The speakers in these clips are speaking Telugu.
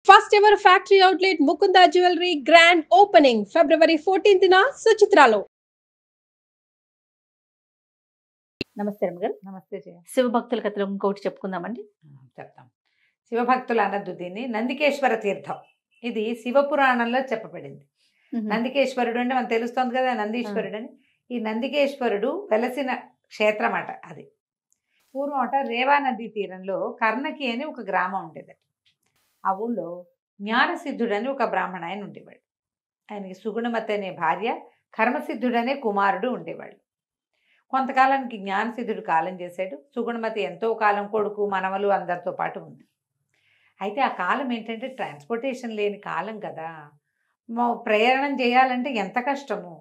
First ever factory outlet Mukunda Jewelry grand opening February 14th na Suchitralo. నమస్తే రమగారు. నమస్తే జయ. శివభక్తుల కథలో ఇంకొకటి చెప్పుకుందామండి. చెప్తాం. శివభక్తులు అనద్దు దీన్ని, నందికేశ్వర తీర్థం. ఇది శివపురాణంలో చెప్పబడింది. నందికేశ్వరుడు అంటే మనకు తెలుస్తుంది కదా, నందీశ్వరుడు అని. ఈ నందికేశ్వరుడు వెలసిన క్షేత్రం అట. అది పూర్వం అట రేవా నదీ తీరంలో కర్ణకి అని ఒక గ్రామం ఉండేదట. ఆ ఊళ్ళో జ్ఞానసిద్ధుడు అని ఒక బ్రాహ్మణ ఆయన ఉండేవాడు. ఆయనకి సుగుణమతి అనే భార్య, కర్మసిద్ధుడనే కుమారుడు ఉండేవాడు. కొంతకాలానికి జ్ఞానసిద్ధుడు కాలం చేశాడు. సుగుణమతి ఎంతో కాలం కొడుకు మనవలు అందరితో పాటు ఉంది. అయితే ఆ కాలం ఏంటంటే ట్రాన్స్పోర్టేషన్ లేని కాలం కదా. ప్రయాణం చేయాలంటే ఎంత కష్టము,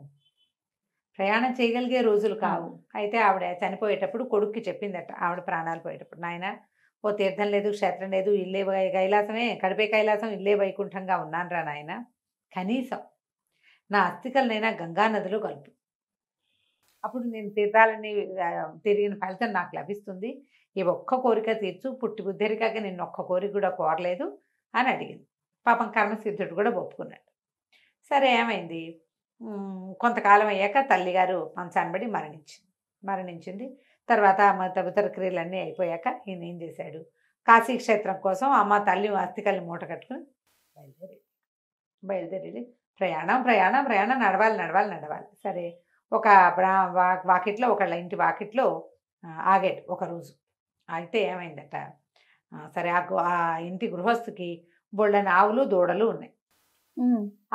ప్రయాణం చేయగలిగే రోజులు కావు. అయితే ఆవిడ చనిపోయేటప్పుడు కొడుక్కి చెప్పిందట, ఆవిడ ప్రాణాలు పోయేటప్పుడు, నాయన ఓ తీర్థం లేదు, క్షేత్రం లేదు, ఇల్లే కైలాసమే, కడిపే కైలాసం, ఇల్లే వైకుంఠంగా ఉన్నాను రా నాయన, కనీసం నా అస్థికలనైనా గంగా నదిలో కలుపు, అప్పుడు నేను తీర్థాలని తిరిగిన ఫలితం నాకు లభిస్తుంది. ఈ ఒక్క కోరిక తీర్చు, పుట్టి బుద్ధరికాక నిన్ను ఒక్క కోరిక కూడా కోరలేదు అని అడిగింది. పాపం కర్మసిద్ధుడు కూడా ఒప్పుకున్నాడు. సరే, ఏమైంది, కొంతకాలం అయ్యాక తల్లిగారు మంచానబడి మరణించింది. తర్వాత తదితర క్రియలన్నీ అయిపోయాక ఈయన ఏం చేశాడు, కాశీ క్షేత్రం కోసం అమ్మ తల్లి అస్థికల్ని మూట కట్టుకుని బయలుదేరి ప్రయాణం నడవాలి. సరే, ఒక వాకిట్లో, ఒకళ్ళ ఇంటి వాకిట్లో ఆగాడు ఒకరోజు. అయితే ఏమైందట, సరే ఆ ఇంటి గృహస్థుకి బొళ్ళని ఆవులు దూడలు ఉన్నాయి.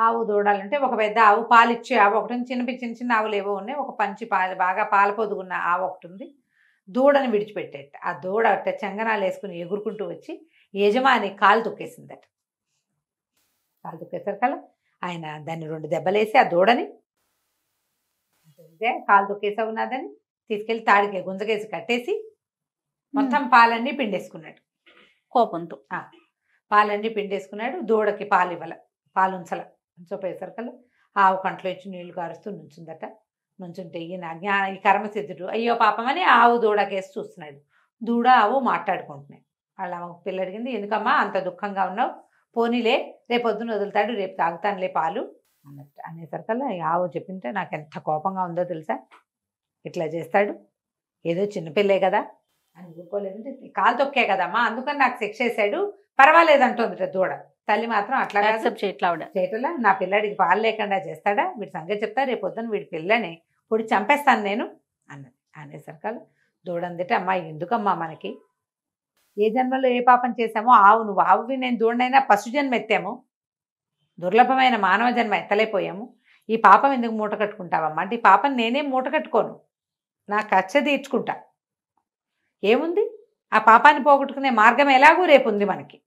ఆవు దూడాలంటే ఒక పెద్ద ఆవు, పాలిచ్చే ఆవు ఒకటి ఉంది, చిన్న ఆవులు ఏవో ఉన్నాయి. ఒక పంచి బాగా పాల పొదుగున్న ఆవు ఒకటి ఉంది. దూడని విడిచిపెట్టేట. ఆ దూడ చంగనాలు వేసుకుని ఎగురుకుంటూ వచ్చి యజమాని కాలు తొక్కేసిందట. కాలు తొక్కేసరికల్లా ఆయన దాన్ని 2 దెబ్బలేసి ఆ దూడని, కాలు తొక్కేసావు నాదని తీసుకెళ్ళి తాడికి గుంజకేసి కట్టేసి మొత్తం పాలన్నీ పిండేసుకున్నాడు. కోపంతో పాలన్నీ పిండేసుకున్నాడు. దూడకి పాలుంచల ఉంచపోయేసరికల్లా ఆవు కంట్లో ఇచ్చి నీళ్లు కారుస్తూ నుంచుందట. నుంచుంటే ఈ కర్మసిద్ధుడు అయ్యో పాపమని ఆవు దూడకేసి చూస్తున్నాడు. దూడ ఆవు మాట్లాడుకుంటున్నాయి. వాళ్ళ పిల్ల అడిగింది, ఎందుకమ్మా అంత దుఃఖంగా ఉన్నావు, పోనీలే రేపు పొద్దున వదులుతాడు, రేపు తాగుతానులే పాలు అన్నట్టు. అనేసరికల్లా ఆవు చెప్పింటే నాకు ఎంత కోపంగా ఉందో తెలుసా, ఇట్లా చేస్తాడు, ఏదో చిన్నపిల్లే కదా అని ఊరుకోలేదంటే, కాలు తొక్కే కదమ్మా అందుకని నాకు శిక్ష వేసాడు, పర్వాలేదంటుంది దూడ. తల్లి మాత్రం అట్లా చేయటంలా, నా పిల్లాడికి పాలు లేకుండా చేస్తాడా, వీడి సంగతి చెప్తా, రేపు పొద్దున వీడి పిల్లని పొడి చంపేస్తాను నేను అన్నది. అనేసరికల్లా దూడందిట, అమ్మా ఎందుకమ్మా మనకి, ఏ జన్మలో ఏ పాపం చేశామో, నువ్వు ఆవువి నేను దూడనైనా పశు జన్మ ఎత్తాము, దుర్లభమైన మానవ జన్మ ఎత్తలేపోయాము, ఈ పాపం ఎందుకు మూట కట్టుకుంటావమ్మా అంటే, ఈ పాపం నేనేం మూట కట్టుకోను, నా కచ్చ తీర్చుకుంటా, ఏముంది ఆ పాపాన్ని పోగొట్టుకునే మార్గం ఎలాగూ రేపు ఉంది మనకి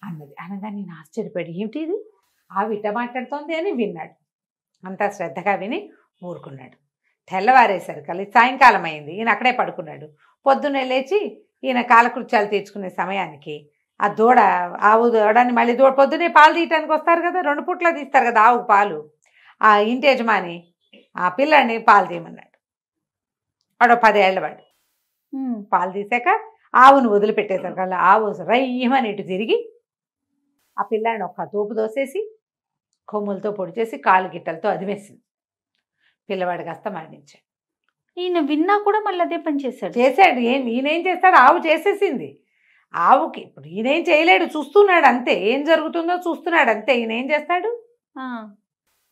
అన్నది. అనగా నేను ఆశ్చర్యపడి, ఏమిటి ఇది ఆవి ఇట్ట మాట్లాడుతోంది అని విన్నాడు. అంతా శ్రద్ధగా విని ఊరుకున్నాడు. తెల్లవారేసరికి సాయంకాలం అయింది. ఈయన అక్కడే పడుకున్నాడు. పొద్దున్నే లేచి ఈయన కాలకృత్యాలు తీర్చుకునే సమయానికి ఆ ఆవు దూడని మళ్ళీ పొద్దునే పాలు తీయటానికి వస్తారు కదా, 2 పూట్ల తీస్తారు కదా ఆవుకు పాలు. ఆ ఇంటి యజమాని ఆ పిల్లాడిని పాలు తీయమన్నాడు. వాడు 10 ఏళ్ల వాడు. పాలు తీసాక ఆవును వదిలిపెట్టేసరికల్లా ఆవు రయ్యమని ఇటు తిరిగి ఆ పిల్లాడిని ఒక్క తోపు దోసేసి కొమ్ములతో పొడి చేసి కాలు గిట్టలతో అదివేసింది. పిల్లవాడు కాస్త మరణించాడు. ఈయన విన్నా కూడా మళ్ళీ అదే పని చేశాడు. ఈయనేం చేస్తాడు, ఆవు చేసేసింది. ఆవుకి ఇప్పుడు ఈయనేం చేయలేడు, చూస్తున్నాడు అంతే, ఏం జరుగుతుందో చూస్తున్నాడు అంతే. ఈయనేం చేస్తాడు,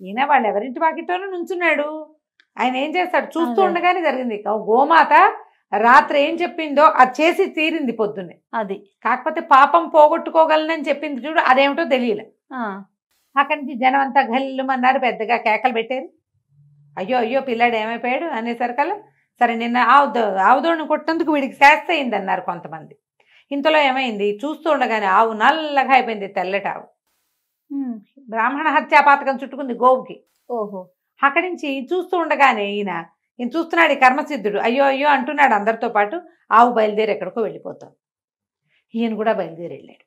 ఈయన వాళ్ళు ఎవరింటి వాకిట్లోనూ నుంచున్నాడు, ఆయన ఏం చేస్తాడు, చూస్తూ ఉండగానే జరిగింది. గోమాత రాత్రి ఏం చెప్పిందో అది చేసి తీరింది పొద్దున్నే. అది కాకపోతే పాపం పోగొట్టుకోగలనని చెప్పింది చూడు, అదేమిటో తెలియలే. అక్కడి నుంచి జనం అంతా గల్లుమన్నారు, పెద్దగా కేకలు పెట్టారు. అయ్యో పిల్లాడు ఏమైపోయాడు అనేసరికల్లా, సరే నిన్న ఆవుదోడును కొట్టేందుకు వీడికి శాస్త అయింది అన్నారు కొంతమంది. ఇంతలో ఏమైంది, చూస్తూ ఉండగానే ఆవు నల్లగా అయిపోయింది, తెల్లటి ఆవు. బ్రాహ్మణ హత్యాపాతకం చుట్టుకుంది గోవుకి. అక్కడి నుంచి చూస్తూ ఉండగానే ఈయన చూస్తున్నాడు, ఈ కర్మసిద్ధుడు అయ్యో అంటున్నాడు అందరితో పాటు. ఆవు బయలుదేరి ఎక్కడికో వెళ్ళిపోతాం. ఈయన కూడా బయలుదేరి వెళ్ళాడు.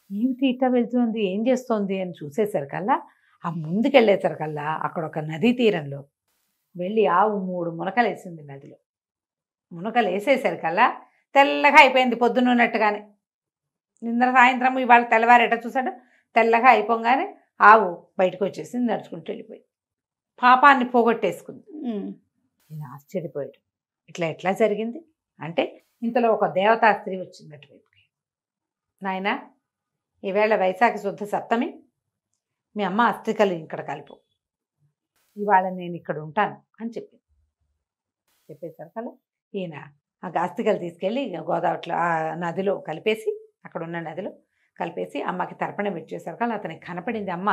ఏమిటి ఇట్లా వెళ్తుంది, ఏం చేస్తోంది అని చూసేసరికల్లా, ఆ ముందుకెళ్ళేసరికల్లా అక్కడ ఒక నదీ తీరంలో వెళ్ళి ఆవు 3 మునకలు వేసింది నదిలో. మునకలు వేసేసరికల్లా తెల్లగా అయిపోయింది పొద్దున్నట్టుగానే. నిన్న సాయంత్రం ఇవాళ తెల్లవారు ఎట చూసాడు, తెల్లగా అయిపోగానే ఆవు బయటకు వచ్చేసింది, నడుచుకుంటూ వెళ్ళిపోయి పాపాన్ని పోగొట్టేసుకుంది. నేను ఆశ్చర్యపోయాడు, ఇట్లా ఎట్లా జరిగింది అంటే ఇంతలో ఒక దేవతా స్త్రీ వచ్చింది అటువైపుకి. నాయన, ఈవేళ వైశాఖ శుద్ధ సప్తమి, మీ అమ్మ అస్థికలు ఇక్కడ కలుపు, ఇవాళ నేను ఇక్కడ ఉంటాను అని చెప్పింది. చెప్పేసరికల్లా ఈయన ఆ అస్థికలు తీసుకెళ్ళి గోదావరిలో ఆ నదిలో కలిపేసి, అక్కడ ఉన్న నదిలో కలిపేసి అమ్మకి తర్పణం పెట్టేసరికల్లా అతనికి కనపడింది అమ్మ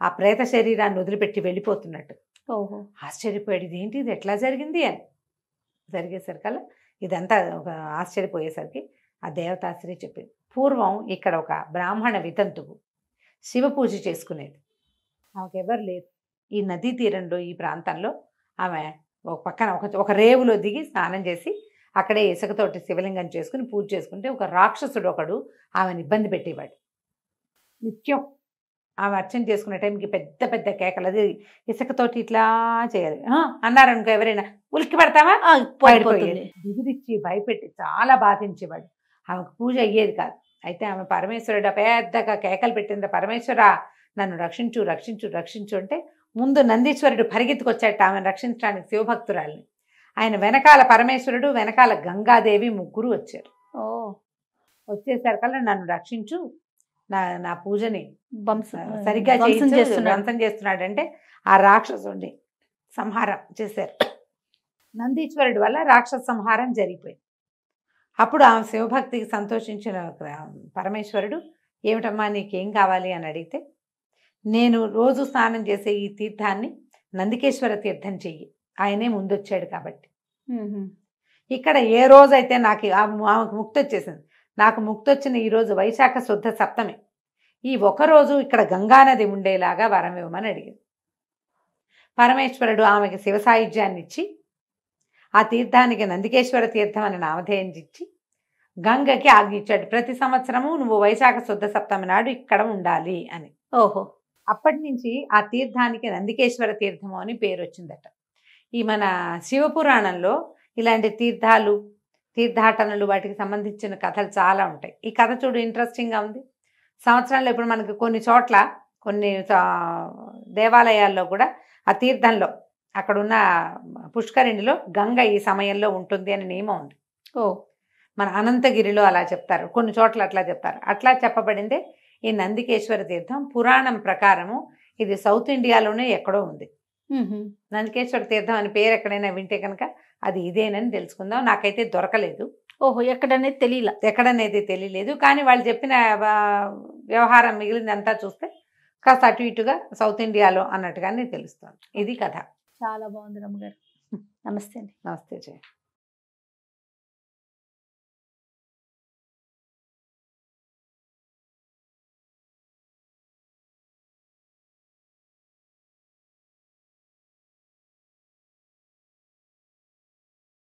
ఆ ప్రేత శరీరాన్ని వదిలిపెట్టి వెళ్ళిపోతున్నట్టు. ఓహో. ఆశ్చర్యపోయాడు, ఇదేంటి, ఇది ఎట్లా జరిగింది అని. జరిగేసరికల్లా ఇదంతా ఒక ఆశ్చర్యపోయేసరికి ఆ దేవతాశ్రీ చెప్పింది, పూర్వం ఇక్కడ ఒక బ్రాహ్మణ వితంతువు శివ పూజ చేసుకునేది. ఆమెకెవరు లేరు. ఈ నదీ తీరంలో ఈ ప్రాంతంలో ఆమె ఒక పక్కన ఒక రేవులో దిగి స్నానం చేసి అక్కడే ఇసుకతోటి శివలింగం చేసుకుని పూజ చేసుకుంటే ఒక రాక్షసుడు ఒకడు ఆమెను ఇబ్బంది పెట్టేవాడు. నిత్యం ఆమె అర్చన చేసుకునే టైంకి పెద్ద పెద్ద కేకలు, అది ఇసుకతోటి ఇట్లా చేయాలి అన్నారనుకో ఎవరైనా ఉలిక్కి పడతామా, పడిపోతుంది. దిగురిచ్చి భయపెట్టి చాలా బాధించేవాడు. ఆమెకు పూజ అయ్యేది కాదు. అయితే ఆమె పరమేశ్వరుడు పెద్దగా కేకలు పెట్టింది, పరమేశ్వర నన్ను రక్షించు రక్షించు రక్షించు అంటే ముందు నందీశ్వరుడు పరిగెత్తుకొచ్చాట ఆమెను రక్షించడానికి, శివభక్తురాల్ని. ఆయన వెనకాల పరమేశ్వరుడు, వెనకాల గంగాదేవి, ముగ్గురు వచ్చారు. ఓ. వచ్చేసరికల్లా నన్ను రక్షించు, నా పూజని సరిగ్గా ధ్వంసం ధ్వంసం చేస్తున్నాడంటే ఆ రాక్షసుడిని సంహారం చేశారు. నందీశ్వరుడి వల్ల రాక్షస సంహారం జరిగిపోయింది. అప్పుడు ఆమె శివభక్తికి సంతోషించిన పరమేశ్వరుడు, ఏమిటమ్మా నీకేం కావాలి అని అడిగితే, నేను రోజు స్నానం చేసే ఈ తీర్థాన్ని నందికేశ్వర తీర్థం చెయ్యి, ఆయనే ముందొచ్చాడు కాబట్టి. ఇక్కడ ఏ రోజైతే నాకు ఆమెకు ముక్తి వచ్చేసింది, నాకు ముక్తి వచ్చిన ఈరోజు వైశాఖ శుద్ధ సప్తమి, ఈ ఒకరోజు ఇక్కడ గంగానది ఉండేలాగా వరం ఇవ్వమని అడిగింది. పరమేశ్వరుడు ఆమెకి శివ సాయుధ్యాన్ని ఇచ్చి ఆ తీర్థానికి నందికేశ్వర తీర్థం అని నామధేయం ఇచ్చి గంగకి ఆజ్ఞ ఇచ్చాడు, ప్రతి సంవత్సరము నువ్వు వైశాఖ శుద్ధ సప్తమి నాడు ఇక్కడ ఉండాలి అని. ఓహో. అప్పటి నుంచి ఆ తీర్థానికి నందికేశ్వర తీర్థము అని పేరు వచ్చిందట. ఈ మన శివపురాణంలో ఇలాంటి తీర్థాలు, తీర్థాటనలు, వాటికి సంబంధించిన కథలు చాలా ఉంటాయి. ఈ కథ చూడు ఇంట్రెస్టింగ్గా ఉంది. సంవత్సరంలో ఇప్పుడు మనకి కొన్ని చోట్ల, కొన్ని దేవాలయాల్లో కూడా ఆ తీర్థంలో అక్కడున్న పుష్కరిణిలో గంగ ఈ సమయంలో ఉంటుంది అని నియమం ఉంది. ఓ. మన అనంతగిరిలో అలా చెప్తారు, కొన్ని చోట్ల అట్లా చెప్తారు. అట్లా చెప్పబడిందే ఈ నందికేశ్వర తీర్థం. పురాణం ప్రకారము ఇది సౌత్ ఇండియాలోనే ఎక్కడో ఉంది. నందికేశ్వర తీర్థం అని పేరు ఎక్కడైనా వింటే కనుక అది ఇదేనని తెలుసుకుందాం. నాకైతే దొరకలేదు. ఓహో. ఎక్కడనేది తెలియలేదు. కానీ వాళ్ళు చెప్పిన వ్యవహారం మిగిలిందంతా చూస్తే కాస్త అటు ఇటుగా సౌత్ ఇండియాలో అన్నట్టుగానే తెలుస్తుంది. ఇది కథ. చాలా బాగుంది రమ్మగారు. నమస్తే అండి. నమస్తే జయ.